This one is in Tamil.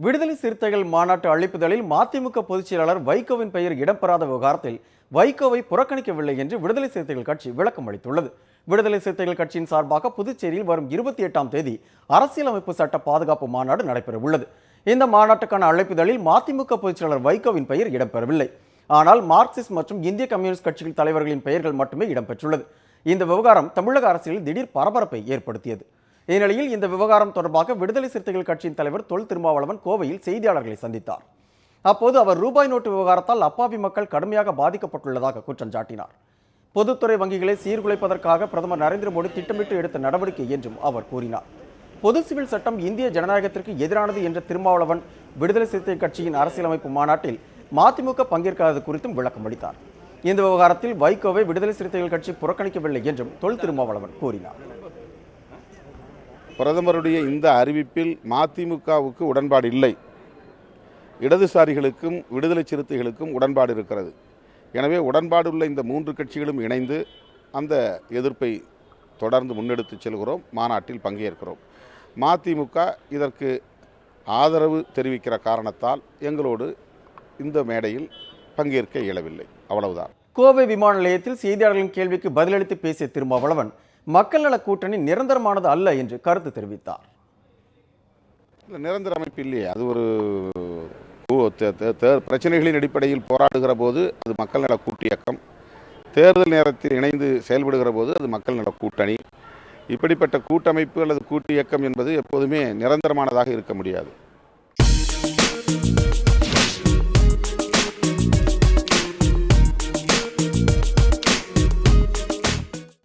விடுதலை சிறுத்தைகள் மாநாட்டு அழைப்புதலில் மதிமுக பொதுச் செயலாளர் வைகோவின் பெயர் இடம்பெறாத விவகாரத்தில் வைகோவை புறக்கணிக்கவில்லை என்று விடுதலை சிறுத்தைகள் கட்சி விளக்கம் அளித்துள்ளது. விடுதலை சிறுத்தைகள் கட்சியின் சார்பாக புதுச்சேரியில் வரும் 28ஆம் தேதி அரசியலமைப்பு சட்ட பாதுகாப்பு மாநாடு நடைபெற உள்ளது. இந்த மாநாட்டுக்கான அழைப்புதலில் மதிமுக பொதுச் செயலாளர் வைகோவின் பெயர் இடம்பெறவில்லை. ஆனால் மார்க்சிஸ்ட் மற்றும் இந்திய கம்யூனிஸ்ட் கட்சிகள் தலைவர்களின் பெயர்கள் மட்டுமே இடம்பெற்றுள்ளது. இந்த விவகாரம் தமிழக அரசியலில் திடீர் பரபரப்பை ஏற்படுத்தியது. இந்நிலையில் இந்த விவகாரம் தொடர்பாக விடுதலை சிறுத்தைகள் கட்சியின் தலைவர் தொல் திருமாவளவன் கோவையில் செய்தியாளர்களை சந்தித்தார். அப்போது அவர் ரூபாய் நோட்டு விவகாரத்தால் அப்பாவி மக்கள் கடுமையாக பாதிக்கப்பட்டுள்ளதாக குற்றம் சாட்டினார். பொதுத்துறை வங்கிகளை சீர்குலைப்பதற்காக பிரதமர் நரேந்திர மோடி திட்டமிட்டு எடுத்த நடவடிக்கை என்றும் அவர் கூறினார். பொது சிவில் சட்டம் இந்திய ஜனநாயகத்திற்கு எதிரானது என்ற திருமாவளவன் விடுதலை சிறுத்தை கட்சியின் அரசியலமைப்பு மாநாட்டில் மதிமுக பங்கேற்காதது குறித்தும் விளக்கம் அளித்தார். இந்த விவகாரத்தில் வைகோவை விடுதலை சிறுத்தைகள் கட்சி புறக்கணிக்கவில்லை என்றும் தொல் திருமாவளவன் கூறினார். பிரதமருடைய இந்த அறிவிப்பில் மதிமுகவுக்கு உடன்பாடு இல்லை. இடதுசாரிகளுக்கும் விடுதலை சிறுத்தைகளுக்கும் உடன்பாடு இருக்கிறது. எனவே உடன்பாடு உள்ள இந்த 3 கட்சிகளும் இணைந்து அந்த எதிர்ப்பை தொடர்ந்து முன்னெடுத்து செல்கிறோம். மாநாட்டில் பங்கேற்கிறோம். மதிமுக இதற்கு ஆதரவு தெரிவிக்கிற காரணத்தால் எங்களோடு இந்த மேடையில் பங்கேற்க இயலவில்லை. அவ்வளவுதான். கோவை விமான நிலையத்தில் செய்தியாளர்களின் கேள்விக்கு பதிலளித்து பேசிய திருமாவளவன் மக்கள் நல கூட்டணி நிரந்தரமானது அல்ல என்று கருத்து தெரிவித்தார். நிரந்தர அமைப்பு இல்லையே, அது ஒரு பிரச்சனைகளின் அடிப்படையில் போராடுகிற போது அது மக்கள் நல கூட்டு இயக்கம், தேர்தல் நேரத்தில் இணைந்து செயல்படுகிற போது அது மக்கள் நல கூட்டணி. இப்படிப்பட்ட கூட்டமைப்பு அல்லது கூட்டு இயக்கம் என்பது எப்போதுமே நிரந்தரமானதாக இருக்க முடியாது.